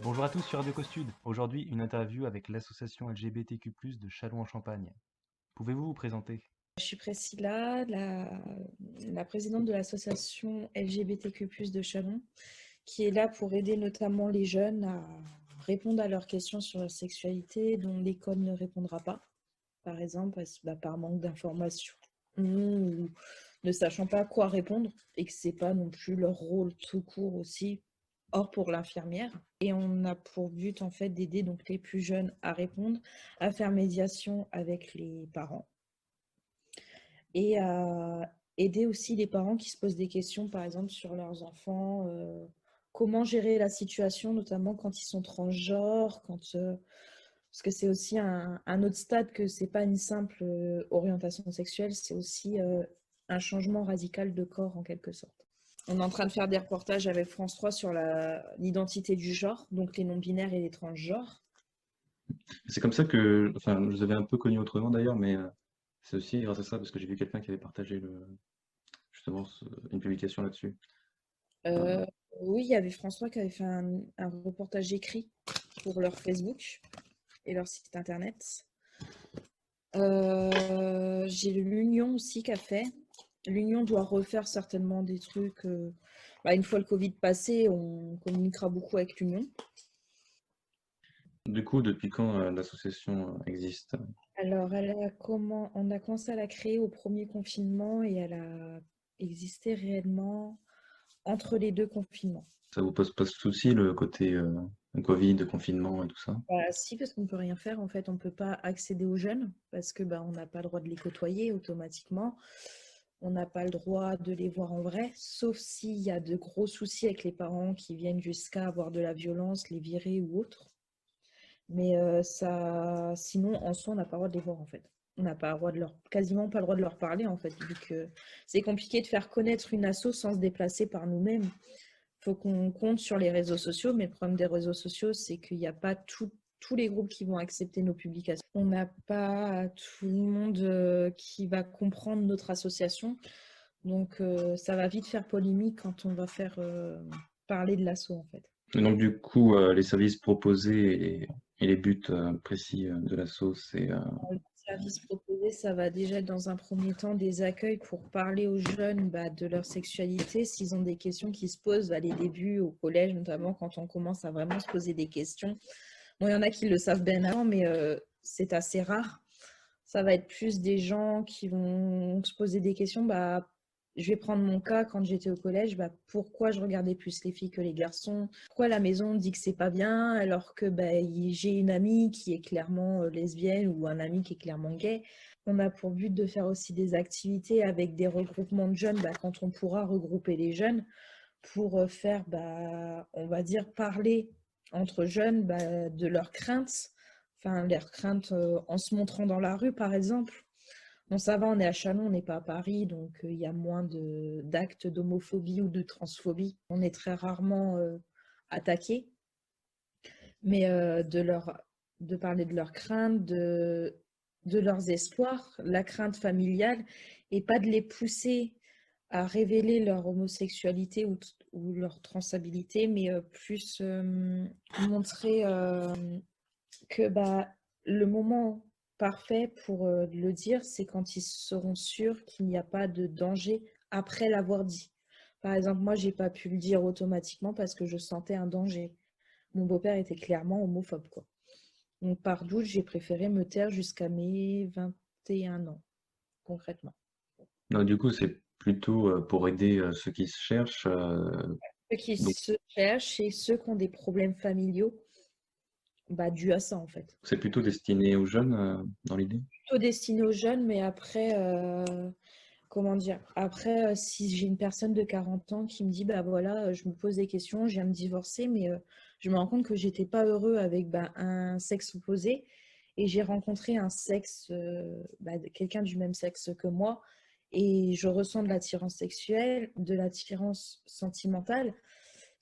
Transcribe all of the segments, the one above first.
Bonjour à tous sur Radio Costude. Aujourd'hui, une interview avec l'association LGBTQ+, de Châlons-en-Champagne. Pouvez-vous vous présenter? Je suis Priscilla, la présidente de l'association LGBTQ+ de Chalon, qui est là pour aider notamment les jeunes à répondre à leurs questions sur leur sexualité dont l'école ne répondra pas, par exemple par manque d'informations ou ne sachant pas quoi répondre et que c'est pas non plus leur rôle tout court aussi. Or pour l'infirmière. Et on a pour but en fait d'aider donc les plus jeunes à répondre, à faire médiation avec les parents et à aider aussi les parents qui se posent des questions, par exemple, sur leurs enfants, comment gérer la situation, notamment quand ils sont transgenres, parce que c'est aussi un autre stade, que c'est pas une simple orientation sexuelle, c'est aussi un changement radical de corps en quelque sorte. On est en train de faire des reportages avec France 3 sur l'identité du genre, donc les non-binaires et les transgenres. C'est comme ça que, enfin, je vous avais un peu connu autrement d'ailleurs, mais c'est aussi grâce à ça, parce que j'ai vu quelqu'un qui avait partagé justement une publication là-dessus. Euh, Euh, oui, il y avait François qui avait fait un reportage écrit pour leur Facebook et leur site internet. J'ai l'Union aussi qui a fait. L'Union doit refaire certainement des trucs. Une fois le Covid passé, on communiquera beaucoup avec l'Union. du coup, depuis quand l'association existe? Alors, on a commencé à la créer au premier confinement et elle a existé réellement entre les deux confinements. Ça vous pose pas de souci le côté Covid, confinement et tout ça? Bah, si, parce qu'on ne peut rien faire. En fait, on ne peut pas accéder aux jeunes parce que on n'a pas le droit de les côtoyer automatiquement. On n'a pas le droit de les voir en vrai, sauf s'il y a de gros soucis avec les parents qui viennent jusqu'à avoir de la violence, les virer ou autre. Mais sinon, en soi, on n'a pas le droit de les voir en fait. On n'a pas le droit quasiment pas le droit de leur parler en fait, vu que c'est compliqué de faire connaître une asso sans se déplacer par nous-mêmes. Il faut qu'on compte sur les réseaux sociaux, mais le problème des réseaux sociaux, c'est qu'il n'y a pas tous les groupes qui vont accepter nos publications. On n'a pas tout le monde qui va comprendre notre association. Donc, ça va vite faire polémique quand on va faire parler de l'asso, en fait. Et donc du coup, les services proposés et les buts précis de l'asso, c'est Le service proposé, ça va déjà être dans un premier temps des accueils pour parler aux jeunes de leur sexualité, s'ils ont des questions qui se posent à les débuts au collège, notamment quand on commence à vraiment se poser des questions. Bon, il y en a qui le savent bien avant, mais c'est assez rare. Ça va être plus des gens qui vont se poser des questions. Je vais prendre mon cas quand j'étais au collège. Pourquoi je regardais plus les filles que les garçons? Pourquoi la maison dit que c'est pas bien alors que j'ai une amie qui est clairement lesbienne ou un ami qui est clairement gay? On a pour but de faire aussi des activités avec des regroupements de jeunes quand on pourra regrouper les jeunes pour faire, on va dire, parler entre jeunes de leurs craintes, enfin leurs craintes en se montrant dans la rue par exemple. Bon, ça va, on est à Chalon, on n'est pas à Paris, donc il y a moins d'actes d'homophobie ou de transphobie. On est très rarement attaqué, mais de parler de leurs craintes, de leurs espoirs, la crainte familiale, et pas de les pousser à révéler leur homosexualité ou leur transabilité, mais plus montrer que le moment parfait pour le dire, c'est quand ils seront sûrs qu'il n'y a pas de danger après l'avoir dit. Par exemple, moi, j'ai pas pu le dire automatiquement parce que je sentais un danger. Mon beau-père était clairement homophobe, quoi. Donc, par doute, j'ai préféré me taire jusqu'à mes 21 ans, concrètement. non, du coup, c'est plutôt pour aider ceux qui se cherchent. Ceux qui Donc, se cherchent et ceux qui ont des problèmes familiaux, dus à ça, en fait. c'est plutôt destiné aux jeunes dans l'idée. Plutôt destiné aux jeunes, mais après, comment dire, après, si j'ai une personne de 40 ans qui me dit, voilà, je me pose des questions, je viens de divorcer, mais je me rends compte que j'étais pas heureux avec un sexe opposé et j'ai rencontré un sexe, quelqu'un du même sexe que moi et je ressens de l'attirance sexuelle, de l'attirance sentimentale.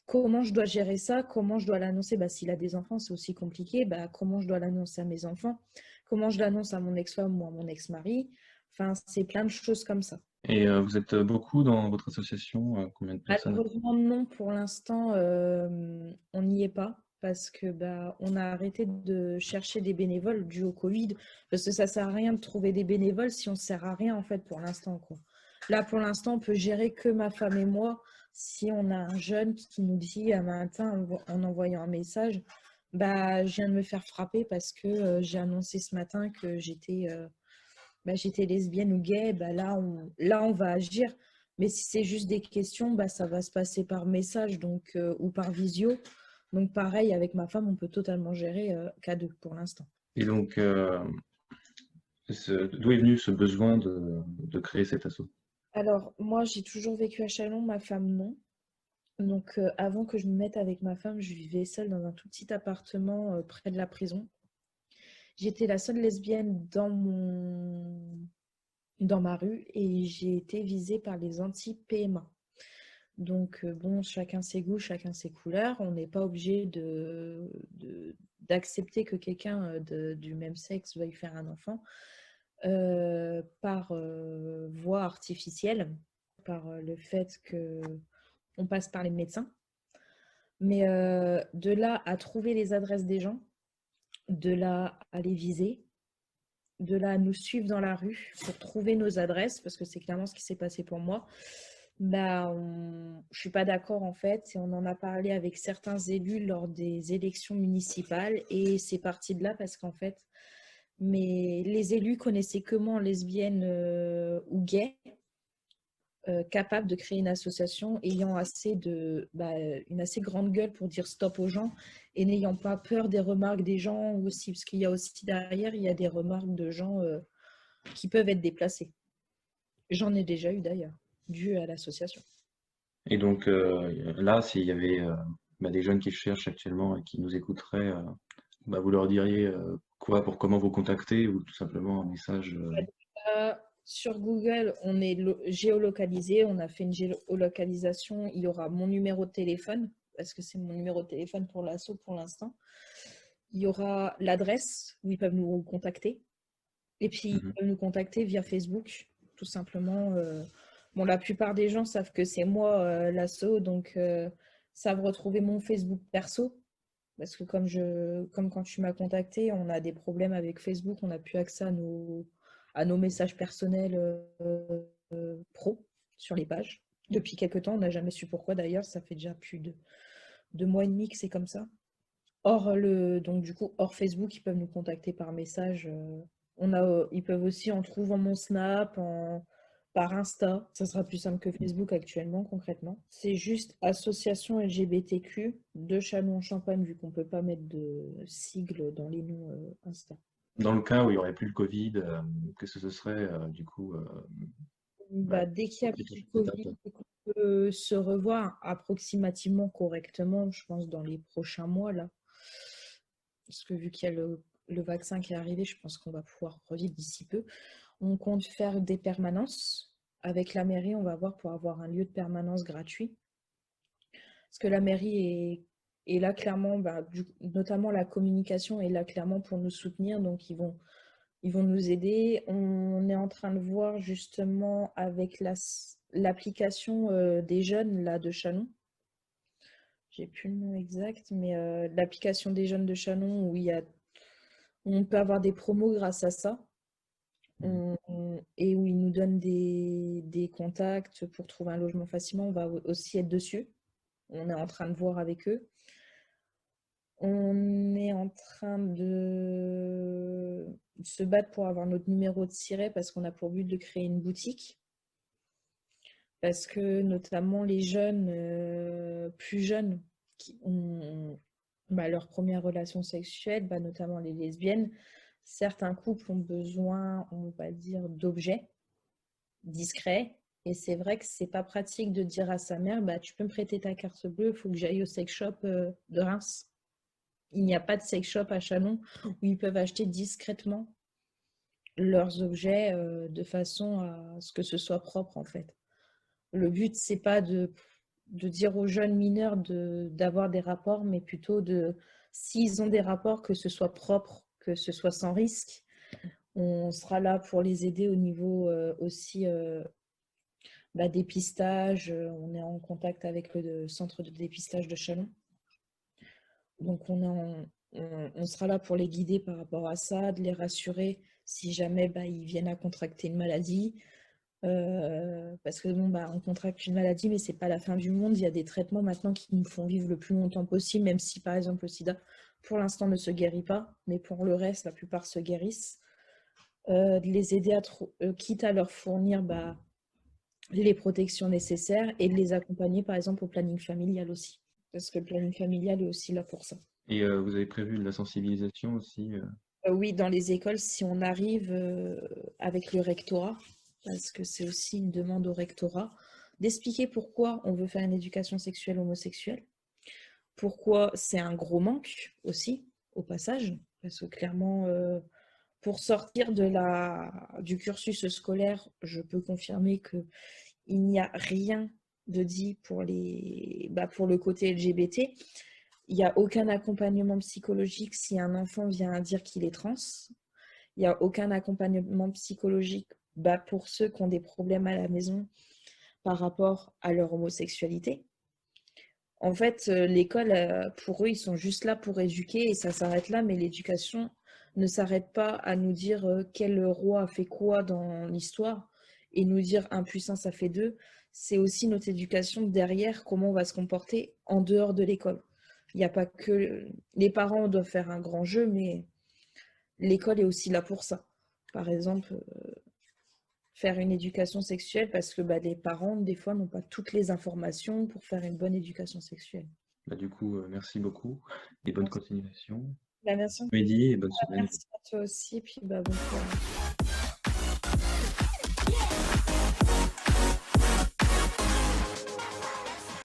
Comment je dois gérer ça? Comment je dois l'annoncer? S'il a des enfants, c'est aussi compliqué. Comment je dois l'annoncer à mes enfants? Comment je l'annonce à mon ex-femme ou à mon ex-mari? Enfin, c'est plein de choses comme ça. Et vous êtes beaucoup dans votre association? Combien de personnes? Malheureusement, non, pour l'instant, on n'y est pas. parce que on a arrêté de chercher des bénévoles dû au Covid, parce que ça sert à rien de trouver des bénévoles si on ne sert à rien en fait pour l'instant, quoi. Là, pour l'instant, on peut gérer que ma femme et moi. Si on a un jeune qui nous dit un matin en envoyant un message, je viens de me faire frapper parce que j'ai annoncé ce matin que j'étais lesbienne ou gay, là, on va agir. Mais si c'est juste des questions, ça va se passer par message ou par visio. Donc, pareil, avec ma femme, on peut totalement gérer qu'à deux pour l'instant. Et donc, d'où est venu ce besoin de créer cet assaut? Alors, moi, j'ai toujours vécu à Chalon, ma femme, non. Donc, avant que je me mette avec ma femme, je vivais seule dans un tout petit appartement près de la prison. J'étais la seule lesbienne dans ma rue et j'ai été visée par les anti-PMA. Donc, chacun ses goûts, chacun ses couleurs. On n'est pas obligé d'accepter que quelqu'un du même sexe veuille faire un enfant par voie artificielle, par le fait qu'on passe par les médecins. Mais de là à trouver les adresses des gens, de là à les viser, de là à nous suivre dans la rue pour trouver nos adresses, parce que c'est clairement ce qui s'est passé pour moi, je suis pas d'accord en fait. Et on en a parlé avec certains élus lors des élections municipales et c'est parti de là parce qu'en fait, les élus connaissaient que moi lesbienne ou gay, capable de créer une association ayant une assez grande gueule pour dire stop aux gens et n'ayant pas peur des remarques des gens aussi, parce qu'il y a aussi derrière, il y a des remarques de gens qui peuvent être déplacés. J'en ai déjà eu d'ailleurs, dû à l'association. Et donc, là, s'il y avait des jeunes qui cherchent actuellement et qui nous écouteraient, vous leur diriez quoi pour comment vous contacter ou tout simplement un message Sur Google, on est géolocalisé, on a fait une géolocalisation, il y aura mon numéro de téléphone, parce que c'est mon numéro de téléphone pour l'assaut pour l'instant. Il y aura l'adresse où ils peuvent nous contacter. Et puis, ils Mhm. peuvent nous contacter via Facebook, tout simplement. La plupart des gens savent que c'est moi, l'asso, donc savent retrouver mon Facebook perso. Parce que comme quand tu m'as contacté, on a des problèmes avec Facebook, on n'a plus accès à nos messages personnels pro sur les pages. Depuis quelques temps, on n'a jamais su pourquoi d'ailleurs, ça fait déjà plus de 2 mois et demi que c'est comme ça. Donc du coup, hors Facebook, ils peuvent nous contacter par message. Ils peuvent aussi, en trouvant mon Snap, par Insta. Ça sera plus simple que Facebook actuellement, concrètement. C'est juste Association LGBTQ de Châlons-en-Champagne, vu qu'on ne peut pas mettre de sigle dans les noms Insta. Dans le cas où il n'y aurait plus le Covid, qu'est-ce que ce serait du coup Dès qu'il n'y a plus prochaine de étape? Covid et qu'on peut se revoir approximativement correctement, je pense, dans les prochains mois, là. Parce que vu qu'il y a le vaccin qui est arrivé, je pense qu'on va pouvoir revivre d'ici peu. On compte faire des permanences. Avec la mairie, on va voir pour avoir un lieu de permanence gratuit. Parce que la mairie est là clairement, notamment la communication est là clairement pour nous soutenir. Donc, ils vont nous aider. On est en train de voir justement avec l'application des jeunes là, de Chalon. J'ai plus le nom exact, mais l'application des jeunes de Chalon où on peut avoir des promos grâce à ça. Et où ils nous donnent des contacts pour trouver un logement facilement. On va aussi être dessus. On est en train de voir avec eux. On est en train de se battre pour avoir notre numéro de siret parce qu'on a pour but de créer une boutique. Parce que notamment les jeunes, plus jeunes, qui ont leur première relation sexuelle, notamment les lesbiennes, certains couples ont besoin, on va dire, d'objets discrets. Et c'est vrai que c'est pas pratique de dire à sa mère, tu peux me prêter ta carte bleue, il faut que j'aille au sex shop de Reims. Il n'y a pas de sex shop à Chalon où ils peuvent acheter discrètement leurs objets de façon à ce que ce soit propre en fait. Le but, c'est pas de dire aux jeunes mineurs d'avoir des rapports, mais plutôt s'ils ont des rapports, que ce soit propre, que ce soit sans risque. On sera là pour les aider au niveau aussi dépistage. On est en contact avec le centre de dépistage de Chalon Donc, on sera là pour les guider par rapport à ça, de les rassurer si jamais ils viennent à contracter une maladie. Parce que bon, on contracte une maladie, mais c'est pas la fin du monde. Il y a des traitements maintenant qui nous font vivre le plus longtemps possible, même si par exemple le sida, pour l'instant, ne se guérit pas, mais pour le reste, la plupart se guérissent. De les aider quitte à leur fournir les protections nécessaires et de les accompagner par exemple au planning familial aussi. Parce que le planning familial est aussi là pour ça. Et vous avez prévu de la sensibilisation aussi Oui, dans les écoles, si on arrive avec le rectorat, parce que c'est aussi une demande au rectorat, d'expliquer pourquoi on veut faire une éducation sexuelle homosexuelle, pourquoi c'est un gros manque aussi, au passage, parce que clairement, pour sortir du cursus scolaire, je peux confirmer qu'il n'y a rien de dit pour le côté LGBT. Il n'y a aucun accompagnement psychologique si un enfant vient dire qu'il est trans. Il n'y a aucun accompagnement psychologique pour ceux qui ont des problèmes à la maison par rapport à leur homosexualité. En fait, l'école, pour eux, ils sont juste là pour éduquer et ça s'arrête là, mais l'éducation ne s'arrête pas à nous dire quel roi a fait quoi dans l'histoire et nous dire 1 + 1, ça fait 2. C'est aussi notre éducation derrière, comment on va se comporter en dehors de l'école. Il n'y a pas que... Les parents doivent faire un grand jeu, mais l'école est aussi là pour ça. Par exemple, faire une éducation sexuelle parce que les parents, des fois, n'ont pas toutes les informations pour faire une bonne éducation sexuelle. Du coup, merci beaucoup et bonne continuation. Merci. Mehdi et bonne semaine. Merci à toi aussi, puis bon courage.